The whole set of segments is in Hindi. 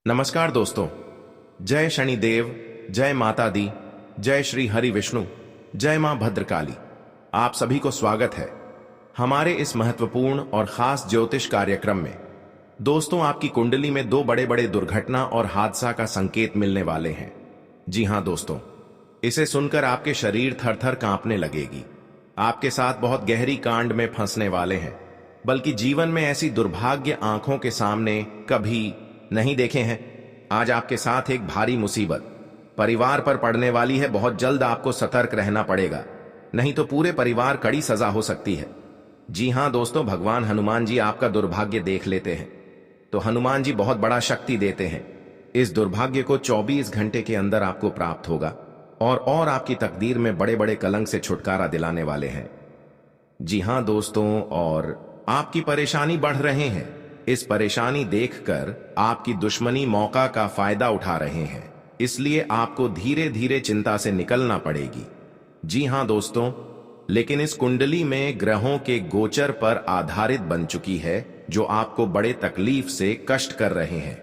नमस्कार दोस्तों। जय शनिदेव, जय माता दी, जय श्री हरि विष्णु, जय मां भद्रकाली। आप सभी को स्वागत है हमारे इस महत्वपूर्ण और खास ज्योतिष कार्यक्रम में। दोस्तों, आपकी कुंडली में दो बड़े बड़े दुर्घटना और हादसा का संकेत मिलने वाले हैं। जी हां दोस्तों, इसे सुनकर आपके शरीर थर थर कांपने लगेगी। आपके साथ बहुत गहरी कांड में फंसने वाले हैं, बल्कि जीवन में ऐसी दुर्भाग्य आंखों के सामने कभी नहीं देखे हैं। आज आपके साथ एक भारी मुसीबत परिवार पर पड़ने वाली है। बहुत जल्द आपको सतर्क रहना पड़ेगा, नहीं तो पूरे परिवार कड़ी सजा हो सकती है। जी हां दोस्तों, भगवान हनुमान जी आपका दुर्भाग्य देख लेते हैं तो हनुमान जी बहुत बड़ा शक्ति देते हैं। इस दुर्भाग्य को 24 घंटे के अंदर आपको प्राप्त होगा और आपकी तकदीर में बड़े बड़े कलंक से छुटकारा दिलाने वाले हैं। जी हां दोस्तों, और आपकी परेशानी बढ़ रहे हैं। इस परेशानी देखकर आपकी दुश्मनी मौका का फायदा उठा रहे हैं, इसलिए आपको धीरे धीरे चिंता से निकलना पड़ेगी। जी हां दोस्तों, लेकिन इस कुंडली में ग्रहों के गोचर पर आधारित बन चुकी है, जो आपको बड़े तकलीफ से कष्ट कर रहे हैं।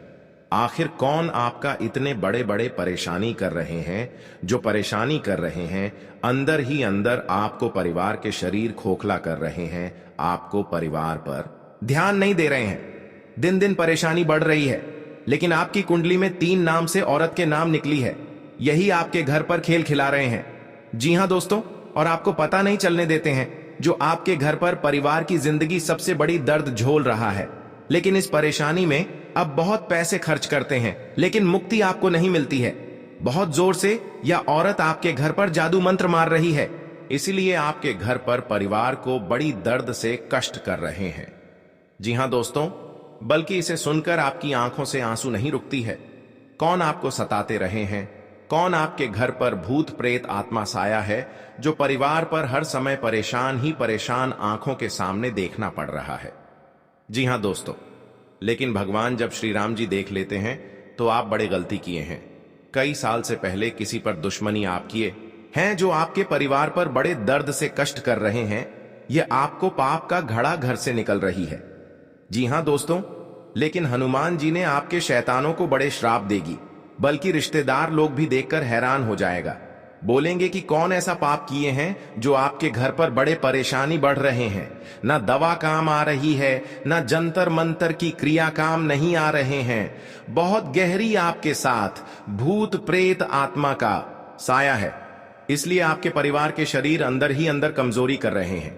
आखिर कौन आपका इतने बड़े बड़े परेशानी कर रहे हैं? जो परेशानी कर रहे हैं, अंदर ही अंदर आपको परिवार के शरीर खोखला कर रहे हैं। आपको परिवार पर ध्यान नहीं दे रहे हैं। दिन दिन परेशानी बढ़ रही है, लेकिन आपकी कुंडली में 3 नाम से औरत के नाम निकली है। यही आपके घर पर खेल खिला रहे हैं। जी हां दोस्तों, और आपको पता नहीं चलने देते हैं। जो आपके घर पर परिवार की जिंदगी सबसे बड़ी दर्द झोल रहा है, लेकिन इस परेशानी में अब बहुत पैसे खर्च करते हैं, लेकिन मुक्ति आपको नहीं मिलती है। बहुत जोर से यह औरत आपके घर पर जादू मंत्र मार रही है, इसलिए आपके घर पर परिवार को बड़ी दर्द से कष्ट कर रहे हैं। जी हां दोस्तों, बल्कि इसे सुनकर आपकी आंखों से आंसू नहीं रुकती है। कौन आपको सताते रहे हैं? कौन आपके घर पर भूत प्रेत आत्मा साया है, जो परिवार पर हर समय परेशान ही परेशान आंखों के सामने देखना पड़ रहा है? जी हां दोस्तों, लेकिन भगवान जब श्री राम जी देख लेते हैं तो आप बड़े गलती किए हैं। कई साल से पहले किसी पर दुश्मनी आप किए हैं, जो आपके परिवार पर बड़े दर्द से कष्ट कर रहे हैं। यह आपको पाप का घड़ा घर से निकल रही है। जी हां दोस्तों, लेकिन हनुमान जी ने आपके शैतानों को बड़े श्राप देगी, बल्कि रिश्तेदार लोग भी देखकर हैरान हो जाएगा। बोलेंगे कि कौन ऐसा पाप किए हैं जो आपके घर पर बड़े परेशानी बढ़ रहे हैं। ना दवा काम आ रही है, ना जंतर मंतर की क्रिया काम नहीं आ रहे हैं। बहुत गहरी आपके साथ भूत प्रेत आत्मा का साया है, इसलिए आपके परिवार के शरीर अंदर ही अंदर कमजोरी कर रहे हैं।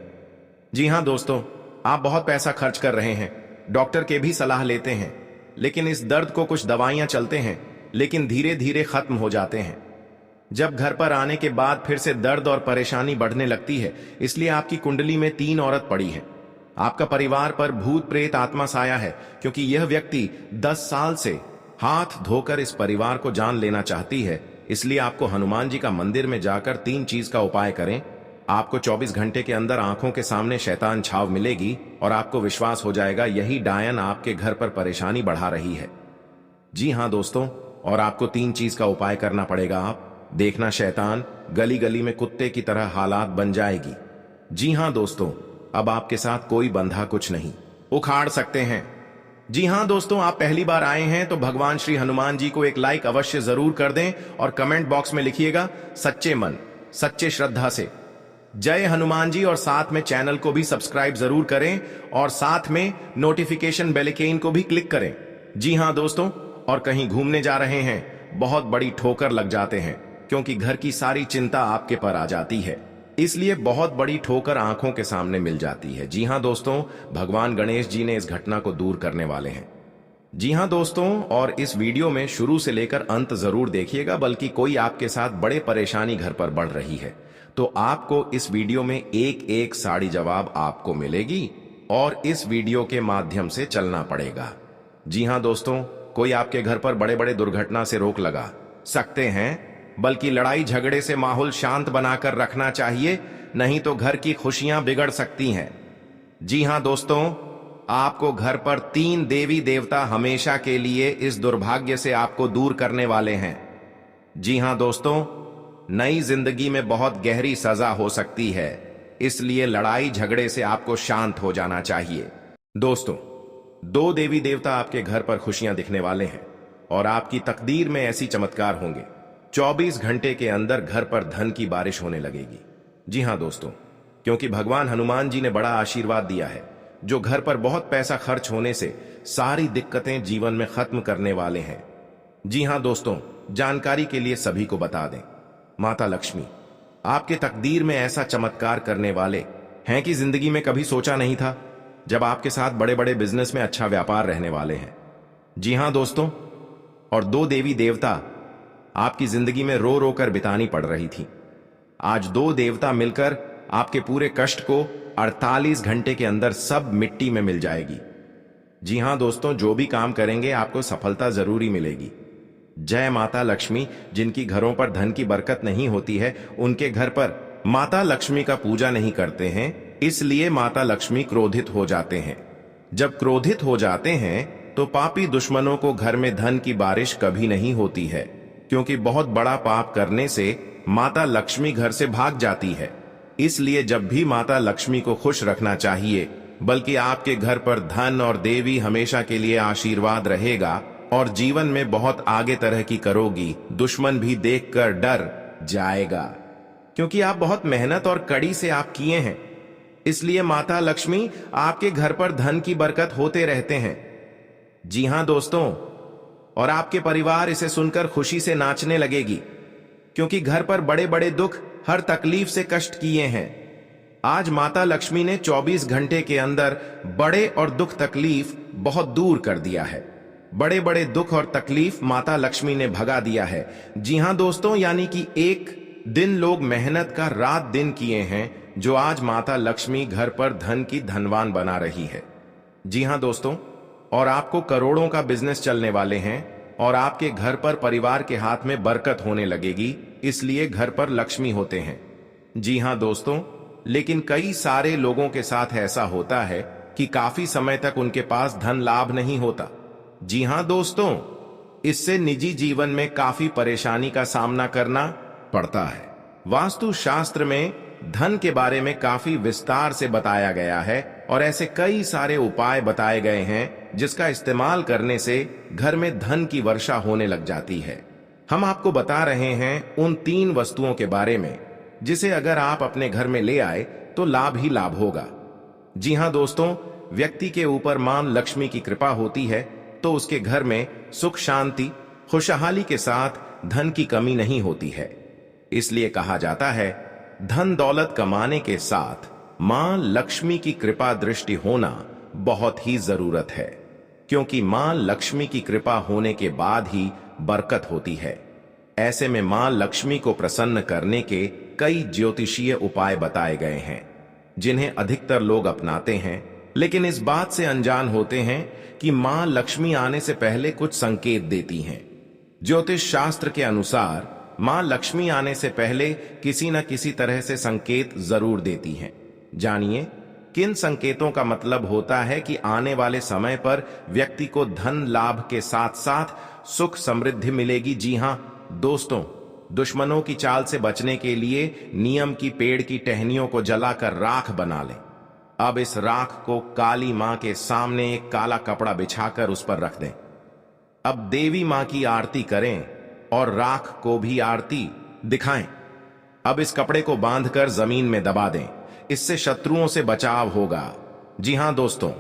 जी हां दोस्तों, आप बहुत पैसा खर्च कर रहे हैं, डॉक्टर के भी सलाह लेते हैं, लेकिन इस दर्द को कुछ दवाइयां चलते हैं, लेकिन धीरे धीरे खत्म हो जाते हैं। जब घर पर आने के बाद फिर से दर्द और परेशानी बढ़ने लगती है, इसलिए आपकी कुंडली में 3 औरत पड़ी है। आपका परिवार पर भूत प्रेत आत्मा साया है, क्योंकि यह व्यक्ति 10 साल से हाथ धोकर इस परिवार को जान लेना चाहती है। इसलिए आपको हनुमान जी का मंदिर में जाकर 3 चीज का उपाय करें। आपको 24 घंटे के अंदर आंखों के सामने शैतान छाव मिलेगी और आपको विश्वास हो जाएगा यही डायन आपके घर पर परेशानी बढ़ा रही है। जी हां दोस्तों, और आपको 3 चीज का उपाय करना पड़ेगा। आप देखना, शैतान गली गली में कुत्ते की तरह हालात बन जाएगी। जी हां दोस्तों, अब आपके साथ कोई बंधा कुछ नहीं उखाड़ सकते हैं। जी हां दोस्तों, आप पहली बार आए हैं तो भगवान श्री हनुमान जी को एक लाइक अवश्य जरूर कर दें और कमेंट बॉक्स में लिखिएगा सच्चे मन सच्चे श्रद्धा से जय हनुमान जी, और साथ में चैनल को भी सब्सक्राइब जरूर करें और साथ में नोटिफिकेशन बेल आइकन को भी क्लिक करें। जी हां दोस्तों, और कहीं घूमने जा रहे हैं, बहुत बड़ी ठोकर लग जाते हैं, क्योंकि घर की सारी चिंता आपके पर आ जाती है, इसलिए बहुत बड़ी ठोकर आंखों के सामने मिल जाती है। जी हां दोस्तों, भगवान गणेश जी ने इस घटना को दूर करने वाले हैं। जी हां दोस्तों, और इस वीडियो में शुरू से लेकर अंत जरूर देखिएगा, बल्कि कोई आपके साथ बड़े परेशानी घर पर बढ़ रही है तो आपको इस वीडियो में एक एक साड़ी जवाब आपको मिलेगी और इस वीडियो के माध्यम से चलना पड़ेगा। जी हां दोस्तों, कोई आपके घर पर बड़े बड़े दुर्घटना से रोक लगा सकते हैं, बल्कि लड़ाई झगड़े से माहौल शांत बनाकर रखना चाहिए, नहीं तो घर की खुशियां बिगड़ सकती हैं। जी हां दोस्तों, आपको घर पर 3 देवी देवता हमेशा के लिए इस दुर्भाग्य से आपको दूर करने वाले हैं। जी हां दोस्तों, नई जिंदगी में बहुत गहरी सजा हो सकती है, इसलिए लड़ाई झगड़े से आपको शांत हो जाना चाहिए। दोस्तों, 2 देवी देवता आपके घर पर खुशियां दिखने वाले हैं। और आपकी तकदीर में ऐसी चमत्कार होंगे। 24 घंटे के अंदर घर पर धन की बारिश होने लगेगी। जी हां दोस्तों, क्योंकि भगवान हनुमान जी ने बड़ा आशीर्वाद दिया है, जो घर पर बहुत पैसा खर्च होने से सारी दिक्कतें जीवन में खत्म करने वाले हैं। जी हां दोस्तों, जानकारी के लिए सभी को बता दें, माता लक्ष्मी आपके तकदीर में ऐसा चमत्कार करने वाले हैं कि जिंदगी में कभी सोचा नहीं था, जब आपके साथ बड़े बड़े बिजनेस में अच्छा व्यापार रहने वाले हैं। जी हां दोस्तों, और 2 देवी देवता आपकी जिंदगी में रो रो कर बितानी पड़ रही थी। आज 2 देवता मिलकर आपके पूरे कष्ट को 48 घंटे के अंदर सब मिट्टी में मिल जाएगी। जी हां दोस्तों, जो भी काम करेंगे आपको सफलता जरूरी मिलेगी। जय माता लक्ष्मी। जिनकी घरों पर धन की बरकत नहीं होती है, उनके घर पर माता लक्ष्मी का पूजा नहीं करते हैं, इसलिए माता लक्ष्मी क्रोधित हो जाते हैं। जब क्रोधित हो जाते हैं तो पापी दुश्मनों को घर में धन की बारिश कभी नहीं होती है, क्योंकि बहुत बड़ा पाप करने से माता लक्ष्मी घर से भाग जाती है। इसलिए जब भी माता लक्ष्मी को खुश रखना चाहिए, बल्कि आपके घर पर धन और देवी हमेशा के लिए आशीर्वाद रहेगा और जीवन में बहुत आगे तरह की करोगी। दुश्मन भी देखकर डर जाएगा, क्योंकि आप बहुत मेहनत और कड़ी से आप किए हैं। इसलिए माता लक्ष्मी आपके घर पर धन की बरकत होते रहते हैं। जी हां दोस्तों, और आपके परिवार इसे सुनकर खुशी से नाचने लगेगी, क्योंकि घर पर बड़े बड़े दुख, हर तकलीफ से कष्ट किए हैं। आज माता लक्ष्मी ने 24 घंटे के अंदर बड़े और दुख तकलीफ बहुत दूर कर दिया है। बड़े बड़े दुख और तकलीफ माता लक्ष्मी ने भगा दिया है। जी हां दोस्तों, यानी कि एक दिन लोग मेहनत का रात दिन किए हैं, जो आज माता लक्ष्मी घर पर धन की धनवान बना रही है। जी हां दोस्तों, और आपको करोड़ों का बिजनेस चलने वाले हैं और आपके घर पर परिवार के हाथ में बरकत होने लगेगी, इसलिए घर पर लक्ष्मी होते हैं। जी हां दोस्तों, लेकिन कई सारे लोगों के साथ ऐसा होता है कि काफी समय तक उनके पास धन लाभ नहीं होता। जी हां दोस्तों, इससे निजी जीवन में काफी परेशानी का सामना करना पड़ता है। वास्तु शास्त्र में धन के बारे में काफी विस्तार से बताया गया है और ऐसे कई सारे उपाय बताए गए हैं, जिसका इस्तेमाल करने से घर में धन की वर्षा होने लग जाती है। हम आपको बता रहे हैं उन 3 वस्तुओं के बारे में, जिसे अगर आप अपने घर में ले आए तो लाभ ही लाभ होगा। जी हां दोस्तों, व्यक्ति के ऊपर मां लक्ष्मी की कृपा होती है तो उसके घर में सुख शांति खुशहाली के साथ धन की कमी नहीं होती है। इसलिए कहा जाता है, धन दौलत कमाने के साथ मां लक्ष्मी की कृपा दृष्टि होना बहुत ही जरूरत है, क्योंकि मां लक्ष्मी की कृपा होने के बाद ही बरकत होती है। ऐसे में मां लक्ष्मी को प्रसन्न करने के कई ज्योतिषीय उपाय बताए गए हैं, जिन्हें अधिकतर लोग अपनाते हैं, लेकिन इस बात से अनजान होते हैं कि मां लक्ष्मी आने से पहले कुछ संकेत देती हैं। ज्योतिष शास्त्र के अनुसार मां लक्ष्मी आने से पहले किसी न किसी तरह से संकेत जरूर देती हैं। जानिए किन संकेतों का मतलब होता है कि आने वाले समय पर व्यक्ति को धन लाभ के साथ साथ सुख समृद्धि मिलेगी। जी हां दोस्तों, दुश्मनों की चाल से बचने के लिए नियम की पेड़ की टहनियों को जलाकर राख बना लें। अब इस राख को काली मां के सामने एक काला कपड़ा बिछाकर उस पर रख दें। अब देवी मां की आरती करें और राख को भी आरती दिखाएं। अब इस कपड़े को बांधकर जमीन में दबा दें, इससे शत्रुओं से बचाव होगा। जी हां दोस्तों,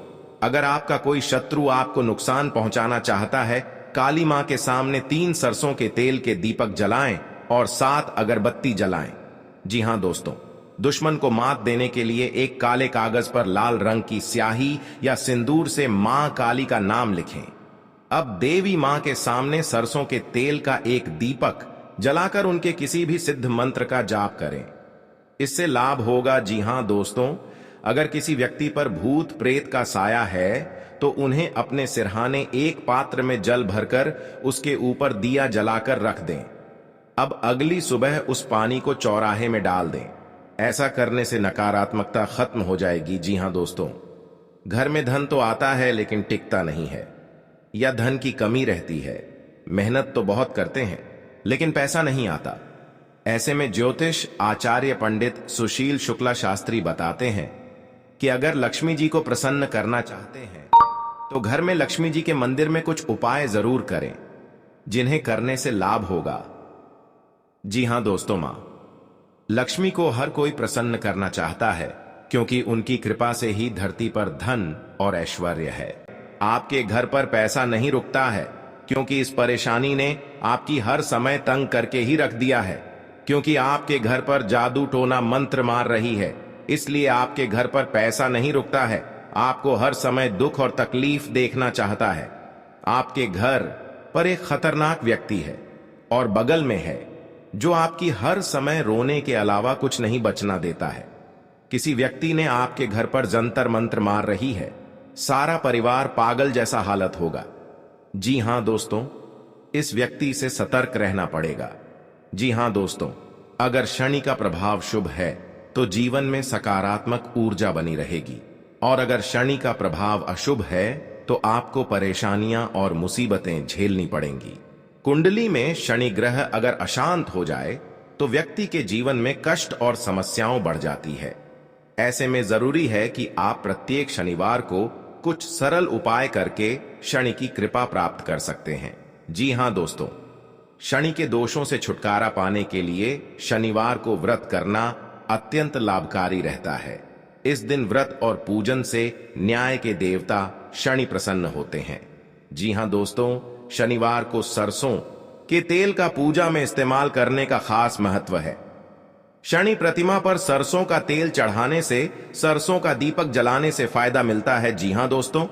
अगर आपका कोई शत्रु आपको नुकसान पहुंचाना चाहता है, काली मां के सामने 3 सरसों के तेल के दीपक जलाएं और 7 अगरबत्ती जलाएं। जी हां दोस्तों, दुश्मन को मात देने के लिए एक काले कागज पर लाल रंग की स्याही या सिंदूर से मां काली का नाम लिखें। अब देवी मां के सामने सरसों के तेल का एक दीपक जलाकर उनके किसी भी सिद्ध मंत्र का जाप करें, इससे लाभ होगा। जी हां दोस्तों, अगर किसी व्यक्ति पर भूत प्रेत का साया है तो उन्हें अपने सिरहाने एक पात्र में जल भरकर उसके ऊपर दिया जलाकर रख दें। अब अगली सुबह उस पानी को चौराहे में डाल दें। ऐसा करने से नकारात्मकता खत्म हो जाएगी। जी हां दोस्तों, घर में धन तो आता है लेकिन टिकता नहीं है, या धन की कमी रहती है। मेहनत तो बहुत करते हैं लेकिन पैसा नहीं आता। ऐसे में ज्योतिष आचार्य पंडित सुशील शुक्ला शास्त्री बताते हैं कि अगर लक्ष्मी जी को प्रसन्न करना चाहते हैं तो घर में लक्ष्मी जी के मंदिर में कुछ उपाय जरूर करें। जिन्हें करने से लाभ होगा। जी हां दोस्तों, मां लक्ष्मी को हर कोई प्रसन्न करना चाहता है, क्योंकि उनकी कृपा से ही धरती पर धन और ऐश्वर्य है। आपके घर पर पैसा नहीं रुकता है, क्योंकि इस परेशानी ने आपकी हर समय तंग करके ही रख दिया है। क्योंकि आपके घर पर जादू टोना मंत्र मार रही है, इसलिए आपके घर पर पैसा नहीं रुकता है। आपको हर समय दुख और तकलीफ देखना चाहता है। आपके घर पर एक खतरनाक व्यक्ति है और बगल में है, जो आपकी हर समय रोने के अलावा कुछ नहीं बचना देता है। किसी व्यक्ति ने आपके घर पर जंतर मंत्र मार रही है। सारा परिवार पागल जैसा हालत होगा। जी हां दोस्तों, इस व्यक्ति से सतर्क रहना पड़ेगा। जी हां दोस्तों, अगर शनि का प्रभाव शुभ है तो जीवन में सकारात्मक ऊर्जा बनी रहेगी, और अगर शनि का प्रभाव अशुभ है तो आपको परेशानियां और मुसीबतें झेलनी पड़ेंगी। कुंडली में शनि ग्रह अगर अशांत हो जाए तो व्यक्ति के जीवन में कष्ट और समस्याओं बढ़ जाती है। ऐसे में जरूरी है कि आप प्रत्येक शनिवार को कुछ सरल उपाय करके शनि की कृपा प्राप्त कर सकते हैं। जी हां दोस्तों, शनि के दोषों से छुटकारा पाने के लिए शनिवार को व्रत करना अत्यंत लाभकारी रहता है। इस दिन व्रत और पूजन से न्याय के देवता शनि प्रसन्न होते हैं। जी हां दोस्तों, शनिवार को सरसों के तेल का पूजा में इस्तेमाल करने का खास महत्व है। शनि प्रतिमा पर सरसों का तेल चढ़ाने से, सरसों का दीपक जलाने से फायदा मिलता है। जी हां दोस्तों,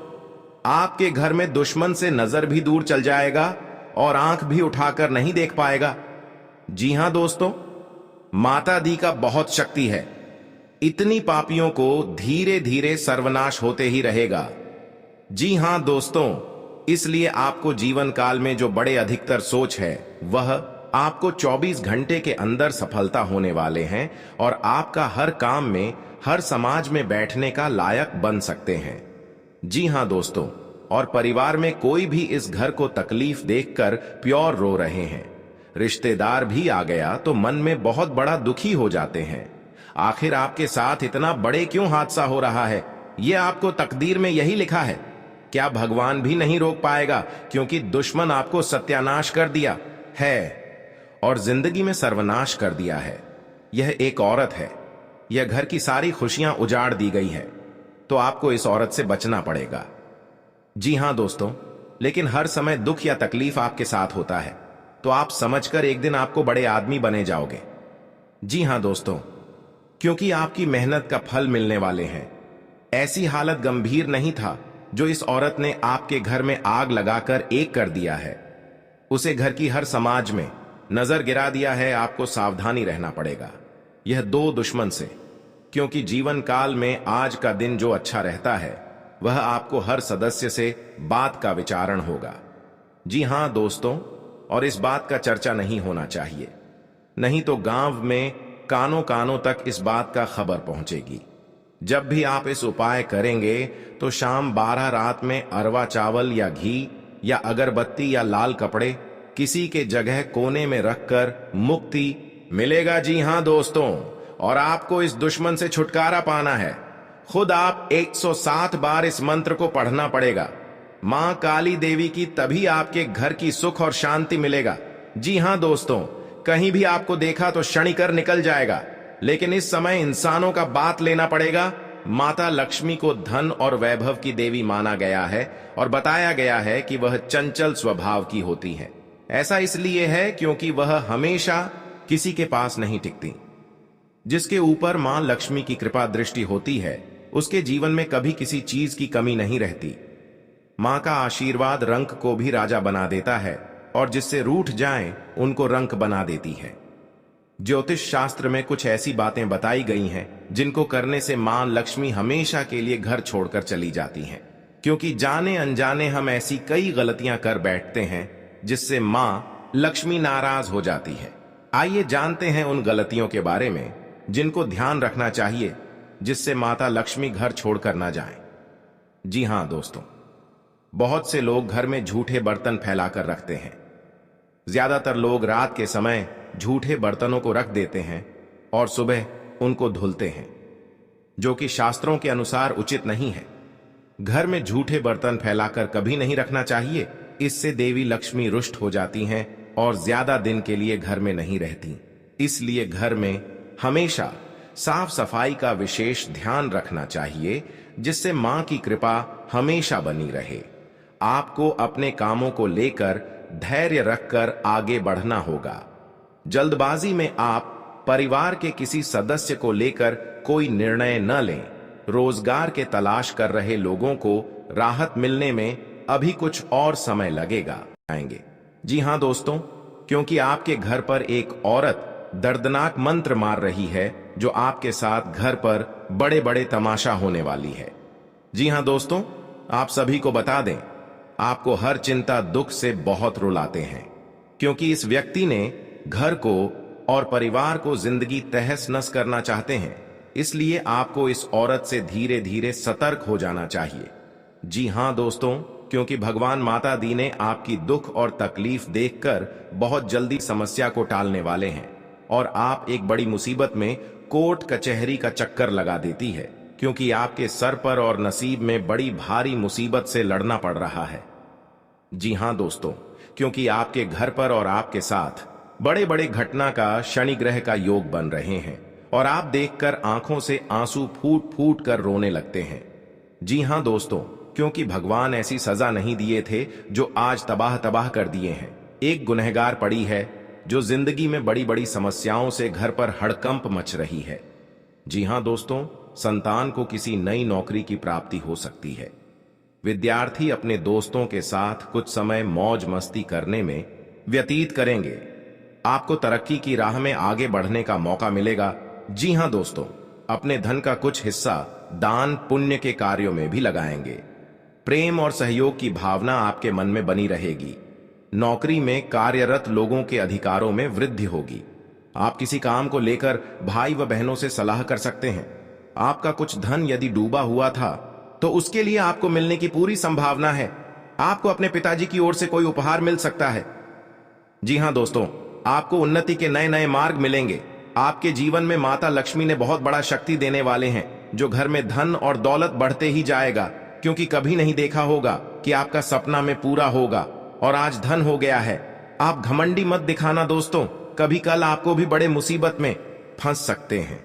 आपके घर में दुश्मन से नजर भी दूर चल जाएगा और आंख भी उठाकर नहीं देख पाएगा। जी हां दोस्तों, माता दी का बहुत शक्ति है। इतनी पापियों को धीरे धीरे सर्वनाश होते ही रहेगा। जी हां दोस्तों, इसलिए आपको जीवन काल में जो बड़े अधिकतर सोच है, वह आपको 24 घंटे के अंदर सफलता होने वाले हैं और आपका हर काम में, हर समाज में बैठने का लायक बन सकते हैं। जी हां दोस्तों, और परिवार में कोई भी इस घर को तकलीफ देखकर प्योर रो रहे हैं। रिश्तेदार भी आ गया तो मन में बहुत बड़ा दुखी हो जाते हैं। आखिर आपके साथ इतना बड़े क्यों हादसा हो रहा है? यह आपको तकदीर में यही लिखा है। क्या भगवान भी नहीं रोक पाएगा? क्योंकि दुश्मन आपको सत्यानाश कर दिया है और जिंदगी में सर्वनाश कर दिया है। यह एक औरत है। यह घर की सारी खुशियां उजाड़ दी गई है, तो आपको इस औरत से बचना पड़ेगा। जी हां दोस्तों, लेकिन हर समय दुख या तकलीफ आपके साथ होता है, तो आप समझकर एक दिन आपको बड़े आदमी बने जाओगे। जी हां दोस्तों, क्योंकि आपकी मेहनत का फल मिलने वाले हैं। ऐसी हालत गंभीर नहीं था जो इस औरत ने आपके घर में आग लगाकर एक कर दिया है। उसे घर की हर समाज में नजर गिरा दिया है। आपको सावधानी रहना पड़ेगा यह दो दुश्मन से, क्योंकि जीवन काल में आज का दिन जो अच्छा रहता है, वह आपको हर सदस्य से बात का विचारण होगा। जी हां दोस्तों, और इस बात का चर्चा नहीं होना चाहिए, नहीं तो गांव में कानों कानों तक इस बात का खबर पहुंचेगी। जब भी आप इस उपाय करेंगे तो शाम 12 रात में अरवा चावल या घी या अगरबत्ती या लाल कपड़े किसी के जगह कोने में रखकर मुक्ति मिलेगा। जी हां दोस्तों, और आपको इस दुश्मन से छुटकारा पाना है। खुद आप 107 बार इस मंत्र को पढ़ना पड़ेगा। मां काली देवी की तभी आपके घर की सुख और शांति मिलेगा। जी हां दोस्तों, कहीं भी आपको देखा तो शनिकर निकल जाएगा, लेकिन इस समय इंसानों का बात लेना पड़ेगा। माता लक्ष्मी को धन और वैभव की देवी माना गया है और बताया गया है कि वह चंचल स्वभाव की होती है। ऐसा इसलिए है क्योंकि वह हमेशा किसी के पास नहीं टिकती। जिसके ऊपर मां लक्ष्मी की कृपा दृष्टि होती है, उसके जीवन में कभी किसी चीज की कमी नहीं रहती। मां का आशीर्वाद रंक को भी राजा बना देता है, और जिससे रूठ जाएं उनको रंक बना देती है। ज्योतिष शास्त्र में कुछ ऐसी बातें बताई गई हैं जिनको करने से मां लक्ष्मी हमेशा के लिए घर छोड़कर चली जाती हैं, क्योंकि जाने अनजाने हम ऐसी कई गलतियां कर बैठते हैं जिससे मां लक्ष्मी नाराज हो जाती है। आइए जानते हैं उन गलतियों के बारे में जिनको ध्यान रखना चाहिए, जिससे माता लक्ष्मी घर छोड़कर ना जाएं। जी हां दोस्तों, बहुत से लोग घर में झूठे बर्तन फैलाकर रखते हैं। ज्यादातर लोग रात के समय झूठे बर्तनों को रख देते हैं और सुबह उनको धुलते हैं, जो कि शास्त्रों के अनुसार उचित नहीं है। घर में झूठे बर्तन फैलाकर कभी नहीं रखना चाहिए। इससे देवी लक्ष्मी रुष्ट हो जाती हैं और ज्यादा दिन के लिए घर में नहीं रहती। इसलिए घर में हमेशा साफ सफाई का विशेष ध्यान रखना चाहिए, जिससे मां की कृपा हमेशा बनी रहे। आपको अपने कामों को लेकर धैर्य रखकर आगे बढ़ना होगा। जल्दबाजी में आप परिवार के किसी सदस्य को लेकर कोई निर्णय न लें। रोजगार के तलाश कर रहे लोगों को राहत मिलने में अभी कुछ और समय लगेगा आएंगे। जी हां दोस्तों, क्योंकि आपके घर पर एक औरत दर्दनाक मंत्र मार रही है, जो आपके साथ घर पर बड़े बड़े तमाशा होने वाली है। जी हां दोस्तों, आप सभी को बता दें, आपको हर चिंता दुख से बहुत रुलाते हैं, क्योंकि इस व्यक्ति ने घर को और परिवार को जिंदगी तहस नस करना चाहते हैं। इसलिए आपको इस औरत से धीरे धीरे सतर्क हो जाना चाहिए। जी हां दोस्तों, क्योंकि भगवान माता दी ने आपकी दुख और तकलीफ देखकर बहुत जल्दी समस्या को टालने वाले हैं, और आप एक बड़ी मुसीबत में कोर्ट कचहरी का चक्कर लगा देती है, क्योंकि आपके सर पर और नसीब में बड़ी भारी मुसीबत से लड़ना पड़ रहा है। जी हां दोस्तों, क्योंकि आपके घर पर और आपके साथ बड़े बड़े घटना का शनि ग्रह का योग बन रहे हैं, और आप देखकर आंखों से आंसू फूट फूट कर रोने लगते हैं। जी हां दोस्तों, क्योंकि भगवान ऐसी सजा नहीं दिए थे जो आज तबाह तबाह कर दिए हैं। एक गुनहगार पड़ी है जो जिंदगी में बड़ी बड़ी समस्याओं से घर पर हड़कंप मच रही है। जी हां दोस्तों, संतान को किसी नई नौकरी की प्राप्ति हो सकती है। विद्यार्थी अपने दोस्तों के साथ कुछ समय मौज मस्ती करने में व्यतीत करेंगे। आपको तरक्की की राह में आगे बढ़ने का मौका मिलेगा। जी हां दोस्तों, अपने धन का कुछ हिस्सा दान पुण्य के कार्यों में भी लगाएंगे। प्रेम और सहयोग की भावना आपके मन में बनी रहेगी। नौकरी में कार्यरत लोगों के अधिकारों में वृद्धि होगी। आप किसी काम को लेकर भाई व बहनों से सलाह कर सकते हैं। आपका कुछ धन यदि डूबा हुआ था तो उसके लिए आपको मिलने की पूरी संभावना है। आपको अपने पिताजी की ओर से कोई उपहार मिल सकता है। जी हां दोस्तों, आपको उन्नति के नए नए मार्ग मिलेंगे। आपके जीवन में माता लक्ष्मी ने बहुत बड़ा शक्ति देने वाले हैं, जो घर में धन और दौलत बढ़ते ही जाएगा, क्योंकि कभी नहीं देखा होगा कि आपका सपना में पूरा होगा और आज धन हो गया है। आप घमंडी मत दिखाना दोस्तों, कभी कल आपको भी बड़े मुसीबत में फंस सकते हैं,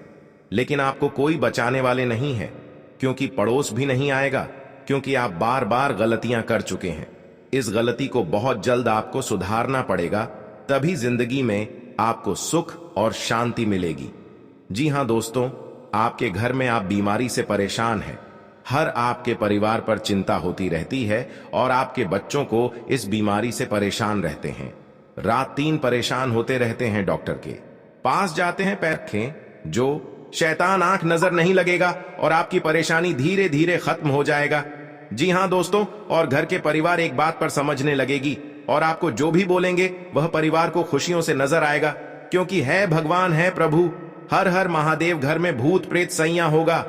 लेकिन आपको कोई बचाने वाले नहीं है, क्योंकि पड़ोस भी नहीं आएगा, क्योंकि आप बार बार गलतियां कर चुके हैं। इस गलती को बहुत जल्द आपको सुधारना पड़ेगा, तभी जिंदगी में आपको सुख और शांति मिलेगी। जी हां दोस्तों, आपके घर में आप बीमारी से परेशान हैं। हर आपके परिवार पर चिंता होती रहती है और आपके बच्चों को इस बीमारी से परेशान रहते हैं। रात 3 परेशान होते रहते हैं, डॉक्टर के पास जाते हैं, पैर रखें, जो शैतान आंख नजर नहीं लगेगा और आपकी परेशानी धीरे धीरे खत्म हो जाएगा। जी हां दोस्तों, और घर के परिवार एक बात पर समझने लगेगी और आपको जो भी बोलेंगे वह परिवार को खुशियों से नजर आएगा, क्योंकि है भगवान है प्रभु। हर हर महादेव घर में भूत प्रेत सैया होगा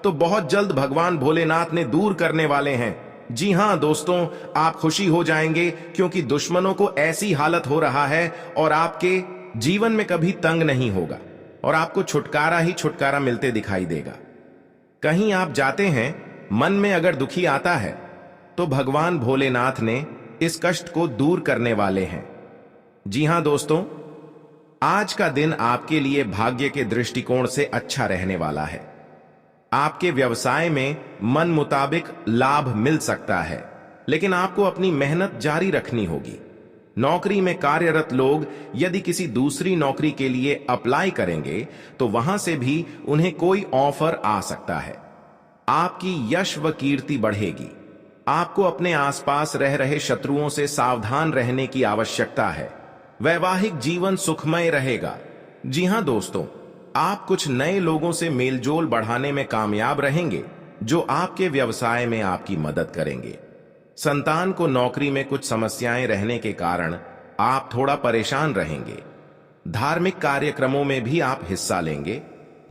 तो बहुत जल्द भगवान भोलेनाथ ने दूर करने वाले हैं। जी हां दोस्तों, आप खुशी हो जाएंगे, क्योंकि दुश्मनों को ऐसी हालत हो रहा है और आपके जीवन में कभी तंग नहीं होगा और आपको छुटकारा ही छुटकारा मिलते दिखाई देगा। कहीं आप जाते हैं, मन में अगर दुखी आता है तो भगवान भोलेनाथ ने इस कष्ट को दूर करने वाले हैं। जी हां दोस्तों, आज का दिन आपके लिए भाग्य के दृष्टिकोण से अच्छा रहने वाला है। आपके व्यवसाय में मन मुताबिक लाभ मिल सकता है, लेकिन आपको अपनी मेहनत जारी रखनी होगी। नौकरी में कार्यरत लोग यदि किसी दूसरी नौकरी के लिए अप्लाई करेंगे तो वहां से भी उन्हें कोई ऑफर आ सकता है। आपकी यश व कीर्ति बढ़ेगी। आपको अपने आसपास रह रहे शत्रुओं से सावधान रहने की आवश्यकता है। वैवाहिक जीवन सुखमय रहेगा। जी हां दोस्तों, आप कुछ नए लोगों से मेलजोल बढ़ाने में कामयाब रहेंगे, जो आपके व्यवसाय में आपकी मदद करेंगे। संतान को नौकरी में कुछ समस्याएं रहने के कारण आप थोड़ा परेशान रहेंगे। धार्मिक कार्यक्रमों में भी आप हिस्सा लेंगे।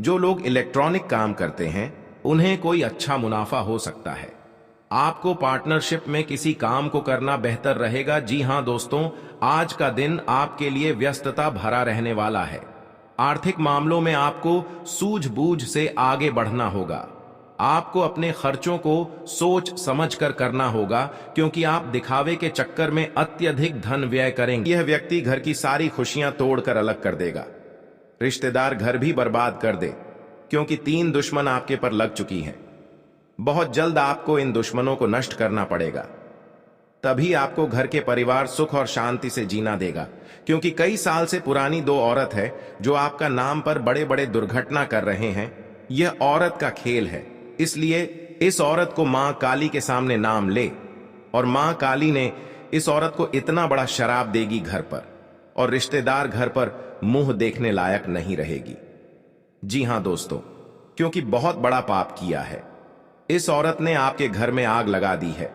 जो लोग इलेक्ट्रॉनिक काम करते हैं, उन्हें कोई अच्छा मुनाफा हो सकता है। आपको पार्टनरशिप में किसी काम को करना बेहतर रहेगा। जी हां दोस्तों, आज का दिन आपके लिए व्यस्तता भरा रहने वाला है। आर्थिक मामलों में आपको सूझबूझ से आगे बढ़ना होगा। आपको अपने खर्चों को सोच समझ कर करना होगा, क्योंकि आप दिखावे के चक्कर में अत्यधिक धन व्यय करेंगे। यह व्यक्ति घर की सारी खुशियां तोड़कर अलग कर देगा। रिश्तेदार घर भी बर्बाद कर दे, क्योंकि 3 दुश्मन आपके पर लग चुकी हैं। बहुत जल्द आपको इन दुश्मनों को नष्ट करना पड़ेगा, तभी आपको घर के परिवार सुख और शांति से जीना देगा। क्योंकि कई साल से पुरानी 2 औरत है जो आपका नाम पर बड़े बड़े दुर्घटना कर रहे हैं। यह औरत का खेल है, इसलिए इस औरत को मां काली के सामने नाम ले, और मां काली ने इस औरत को इतना बड़ा शराप देगी घर पर, और रिश्तेदार घर पर मुंह देखने लायक नहीं रहेगी। जी हां दोस्तों, क्योंकि बहुत बड़ा पाप किया है। इस औरत ने आपके घर में आग लगा दी है।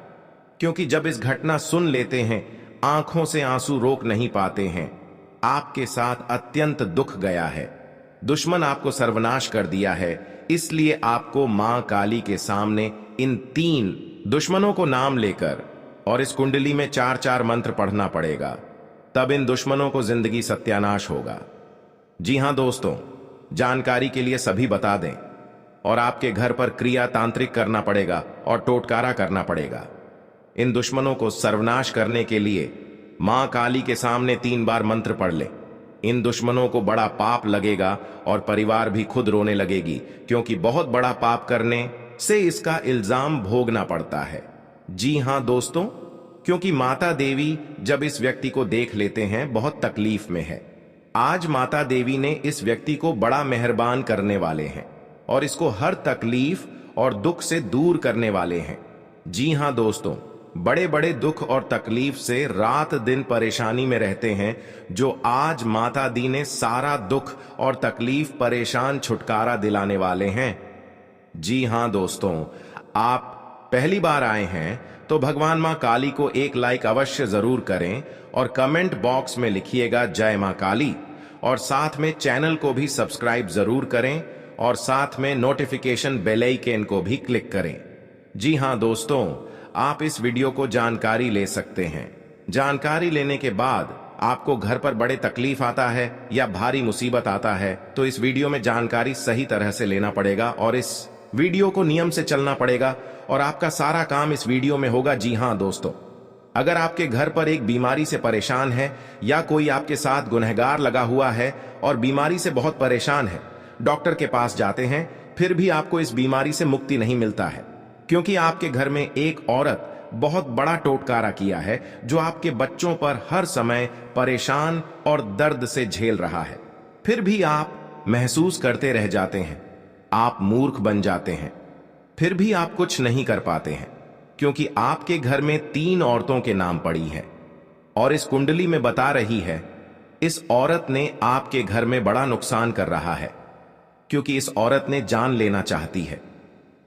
क्योंकि जब इस घटना सुन लेते हैं, आंखों से आंसू रोक नहीं पाते हैं। आपके साथ अत्यंत दुख गया है। दुश्मन आपको सर्वनाश कर दिया है, इसलिए आपको मां काली के सामने इन 3 दुश्मनों को नाम लेकर और इस कुंडली में 4-4 मंत्र पढ़ना पड़ेगा। तब इन दुश्मनों को जिंदगी सत्यानाश होगा। जी हां दोस्तों, जानकारी के लिए सभी बता दें, और आपके घर पर क्रिया तांत्रिक करना पड़ेगा और टोटकारा करना पड़ेगा। इन दुश्मनों को सर्वनाश करने के लिए मां काली के सामने 3 बार मंत्र पढ़ ले। इन दुश्मनों को बड़ा पाप लगेगा और परिवार भी खुद रोने लगेगी, क्योंकि बहुत बड़ा पाप करने से इसका इल्जाम भोगना पड़ता है। जी हां दोस्तों, क्योंकि माता देवी जब इस व्यक्ति को देख लेते हैं बहुत तकलीफ में है। आज माता देवी ने इस व्यक्ति को बड़ा मेहरबान करने वाले हैं और इसको हर तकलीफ और दुख से दूर करने वाले हैं। जी हां दोस्तों, बड़े बड़े दुख और तकलीफ से रात दिन परेशानी में रहते हैं, जो आज माता दी ने सारा दुख और तकलीफ परेशान छुटकारा दिलाने वाले हैं। जी हां दोस्तों, आप पहली बार आए हैं तो भगवान मां काली को एक लाइक अवश्य जरूर करें और कमेंट बॉक्स में लिखिएगा जय मां काली, और साथ में चैनल को भी सब्सक्राइब जरूर करें और साथ में नोटिफिकेशन बेल आइकन को भी क्लिक करें। जी हां दोस्तों, आप इस वीडियो को जानकारी ले सकते हैं। जानकारी लेने के बाद आपको घर पर बड़े तकलीफ आता है या भारी मुसीबत आता है, तो इस वीडियो में जानकारी सही तरह से लेना पड़ेगा और इस वीडियो को नियम से चलना पड़ेगा और आपका सारा काम इस वीडियो में होगा। जी हां दोस्तों, अगर आपके घर पर एक बीमारी से परेशान है या कोई आपके साथ गुनहगार लगा हुआ है और बीमारी से बहुत परेशान है, डॉक्टर के पास जाते हैं, फिर भी आपको इस बीमारी से मुक्ति नहीं मिलता है, क्योंकि आपके घर में एक औरत बहुत बड़ा टोटकारा किया है जो आपके बच्चों पर हर समय परेशान और दर्द से झेल रहा है। फिर भी आप महसूस करते रह जाते हैं, आप मूर्ख बन जाते हैं, फिर भी आप कुछ नहीं कर पाते हैं, क्योंकि आपके घर में 3 औरतों के नाम पड़ी है और इस कुंडली में बता रही है इस औरत ने आपके घर में बड़ा नुकसान कर रहा है, क्योंकि इस औरत ने जान लेना चाहती है।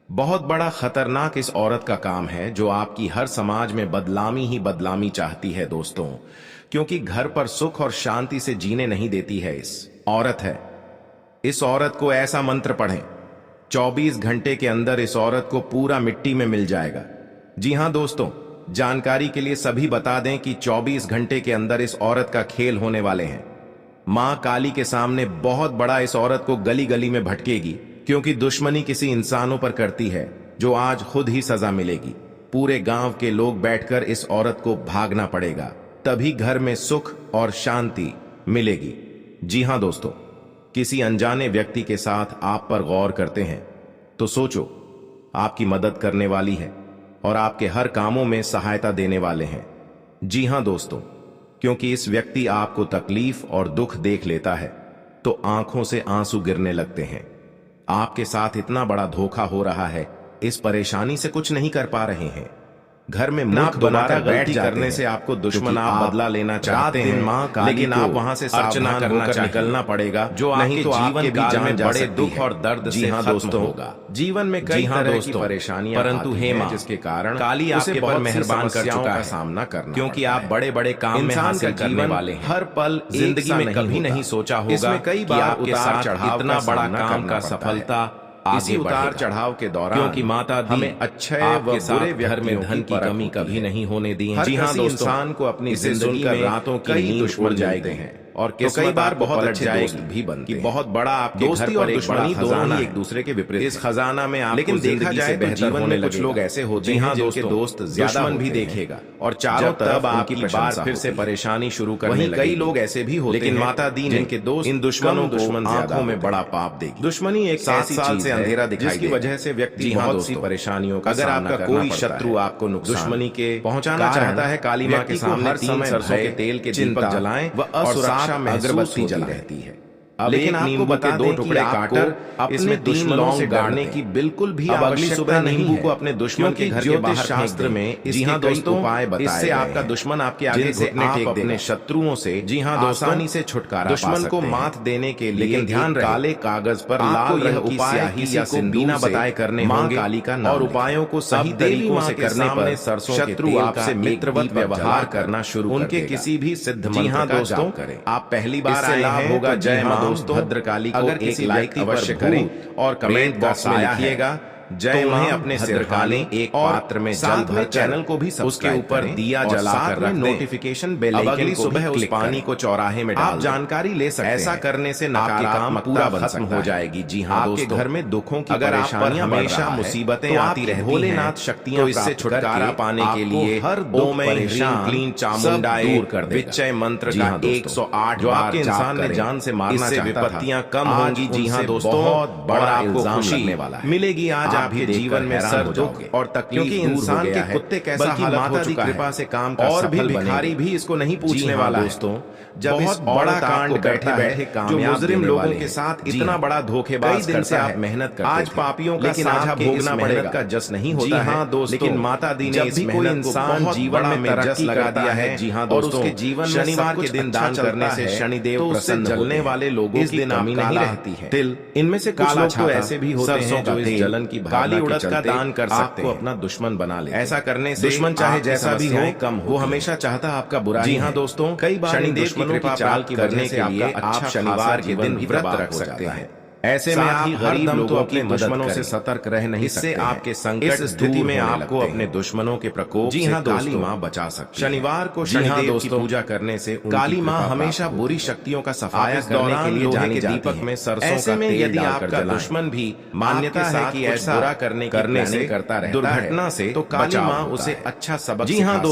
बहुत बड़ा खतरनाक इस औरत का काम है जो आपकी हर समाज में बदलामी ही बदलामी चाहती है दोस्तों, क्योंकि घर पर सुख और शांति से जीने नहीं देती है। इस औरत है, इस औरत को ऐसा मंत्र पढ़ें, 24 घंटे के अंदर इस औरत को पूरा मिट्टी में मिल जाएगा। जी हां दोस्तों, जानकारी के लिए सभी बता दें कि 24 घंटे के अंदर इस औरत का खेल होने वाले हैं। मां काली के सामने बहुत बड़ा इस औरत को गली गली में भटकेगी, क्योंकि दुश्मनी किसी इंसानों पर करती है जो आज खुद ही सजा मिलेगी। पूरे गांव के लोग बैठकर इस औरत को भागना पड़ेगा, तभी घर में सुख और शांति मिलेगी। जी हां दोस्तों, किसी अनजाने व्यक्ति के साथ आप पर गौर करते हैं तो सोचो, आपकी मदद करने वाली है और आपके हर कामों में सहायता देने वाले हैं। जी हां दोस्तों, क्योंकि इस व्यक्ति आपको तकलीफ और दुख देख लेता है तो आंखों से आंसू गिरने लगते हैं। आपके साथ इतना बड़ा धोखा हो रहा है, इस परेशानी से कुछ नहीं कर पा रहे हैं। घर में मूर्ख बनाकर गलती करने से आपको दुश्मन आप बदला लेना चाहते हैं, लेकिन आप वहां से अर्चना करना निकलना पड़ेगा, जो नहीं तो आपके बीच में बड़े दुख और दर्द से खत्म होगा। जीवन में कई तरह की परेशानियां, परंतु हे मां, जिसके कारण काली आपके पर मेहरबान कर चुका है सामना करना, क्योंकि आप बड़े बड़े काम में हासिल करने वाले हैं। हर पल जिंदगी में कभी नहीं सोचा होगा कई बार आपके साथ इतना बड़ा काम का सफलता इसी उतार चढ़ाव के दौरान, क्योंकि माता दी हमें अच्छे व बुरे घर में धन की कमी कभी नहीं होने दी है। जी हां दोस्तों, इंसान को अपनी जिंदगी में रातों की नींद उड़ जाएगी हैं, और कई बार बहुत अच्छे दोस्त भी बनते हैं। बहुत बड़ा आपके दोस्ती घर पर और एक दुश्मनी बड़ा दोनों खजाना ही है। एक दूसरे के विपरीत इस खजाना में आपको लेकिन देखा जिंदगी जाए से तो बेहतर जीवन होने में कुछ लगेगा। लोग ऐसे होते जी हैं हाँ जिनके दोस्तों, दोस्त ज्यादा दुश्मन भी होते हैं देखेगा और चारों जब तब तरफ आपकी आपकी बार प्रशंसा फिर से होती है। परेशानी शुरू करने वहीं कई लगेगी। लोग ऐसे भी होते लेकिन हैं माता दी ने जिनके दोस्त इन दुश्मनों को दुश्मन ज्यादा आंखों में होते बड़ा हैं। पाप देगी। दुश्मनी एक 7 ऐसी साल चीज से है अंधेरा दिखाई जिसकी देगा। वजह से व्यक्ति जी हाँ बहुत सी दोस्तों, परेशानियों का अगर सामना आपका करना कोई पड़ता शत्रु है। आपको दुश्मनी के पहुंचाना कारण चाहता है, काली माँ के व्यक्ति को सामने हर 3 समय सरसों भय, के तेल के चिंता दीपक जलाएं व और असुरक्षा साथ महसूस अगरबत्ती होती जलाएं। रहती है। अब लेकिन एक आपको नींबू बता के 2 दें कि टुकड़े आपको काटकर अपने इसमें 3 दुश्मनों लौंग से गाड़ने डरने की की बिल्कुल भी अब अगली आवश्यकता सुबह नहीं नींबू है, को अपने दुश्मन के घर के बाहर शास्त्र फेंक में दें। इसके हाँ कई दोस्तों, उपाय बताए इससे गए आपका हैं, दुश्मन आपके आगे जिनसे घुटने आप टेक अपने देगा। शत्रुओं से जी हाँ दोस्तों, आसानी से छुटकारा पा दुश्मन को सकते हैं। मात देने के लिए लेकिन ध्यान एक रहे, काले कागज पर आपको लाल यह रंग की उपाय स्याही किसी या को सिंदूर बिना से बताए करने माँ होंगे काली का नाम और लिखें। उपायों को सही अब देवी तरीकों माँ से के करने सामने पर सरसों के शत्रु तेल आपसे का एक मित्रवत दीपक व्यवहार जलाकर करना शुरू कर उनके देगा। किसी भी सिद्ध जी मंत्र हाँ का दोस्तों, जाप करें। आप पहली बार इससे आए लाभ हैं होगा। तो जय जय माँ माँ दोस्तों, भद्रकाली को अगर एक किसी लाइक व्यक्ति पर अवश्य भूत करें और कमेंट प्रेत बॉक्स में साया है, लिखिएगा जय तो माँ उन्हें अपने सिर भद्रकाली खाली एक और पात्र में जल साथ में भर चैनल को भी उसके सब्सक्राइब ऊपर करें दिया और जला साथ कर में रख दें। नोटिफिकेशन बेल अब आइकन अगली को सुबह भी उस क्लिक पानी करें। को चौराहे में डाल आप दें। जानकारी ले सकते हैं। ऐसा करने से आपकी नकारात्मकता पूरा बन खत्म सकता हो है। जाएगी। जी हाँ आपके दोस्तों, घर में दुखों की अगर आप पर परेशानियां बढ़ हमेशा रहा है, मुसीबतें तो आती आप रहती भोलेनाथ हैं, शक्तियां तो इससे प्राप्त छुटकारा करके पाने के आपको लिए हर ओम 2 में परेशान क्लीन सब चामुंडाए दूर कर देगा। विचय मंत्र जी का हाँ दोस्तों, 108 जो बार आपके जाप इंसान ने करें। जान से मारना इससे चाहता था, विपत्तियां कम आज होंगी। जी हाँ उनसे दोस्तों, बहुत बड़ा और आपको इल्जाम खुशी लगने वाला है। मिलेगी। आज आप आपके भी जीवन में देखकर सर हैरान हो दुख जाओगे। और तकलीफ क्योंकि दूर हो इंसान गया के है, कुत्ते कैसा बल्कि हालत हो माता दी चुका है। कृपा से काम का और भी सफल भिखारी बनेंगे। भी इसको नहीं जी पूछने हाँ वाला है। दोस्तों, जब बहुत इस बड़ा औरत कांड आपको बैठे बैठे बैठे जो कामयाब मुजरिम देने लोगों वाले के हैं। साथ जी इतना हाँ, बड़ा धोखेबाज कई दिन से करता आप है, मेहनत करते आज थे, पापियों का लेकिन साझा आपके भोगना इस पड़ेगा। मेहनत का जस नहीं जी होता है। हाँ दोस्तों, लेकिन माता दी ने जब इस भी कोई मेहनत को इंसान बहुत जीवन बड़ा में तरक्की तरक्की कर करता दिया है, है। जी हाँ और दोस्तों, उसके जीवन में शनिवार सब के कुछ दिन अच्छा दान चलता करने से है, शनिदेव तो उससे प्रसन्न जलने होते हैं। वाले लोगों इस की दिन कमी आपका नहीं काला रहती है। तिल, इनमें से कुछ काला लोग तो छाता, ऐसे भी होते सरसों हैं का जो इस तेल, जलन की काली भावना के उड़द का चलते दान कर सकते आपको हैं। अपना दुश्मन बना लेते हैं। ऐसा करने से दुश्मन चाहे आपकी जैसा भी हो, समस्याएं कम वो होती हैं। हमेशा चाहता आपका बुरा जी ही हाँ है। दोस्तों, कई बार इन शनिदेव की दुश्मनों कृपा की चाल प्राप्त की करने वजह से से आपका आपका अच्छा शनिवार खासा के दिन जीवन भी व्रत तबाह रख हो सकते जाता हैं। है। ऐसे में साथ आप ही हर गरीब दम तो लोगों अपने की मदद दुश्मनों से करें। सतर्क रह नहीं इससे सकते हैं। आपके संकट इस स्थिति दूर में होने आपको लगते अपने हैं। दुश्मनों के प्रकोप जी से हाँ काली दोस्तों, माँ बचा सकती है। शनिवार को जी हाँ शनिदेव की दोस्तों, पूजा करने से उनकी काली माँ कृपा हमेशा प्राप्त बुरी होती है। शक्तियों का आप सफाया इस करने दौरान के लिए लोहे जानी के जाती दीपक हैं। में सरसों ऐसे का में तेल यदि डालकर आपका जलाएं। दुश्मन भी मान्यता आपके है साथ कि कुछ ऐसा बुरा करने करने से करता रहता दुर्घटना है, से तो काली बचाव माँ होता उसे है। अच्छा सबक जी हाँ सिखा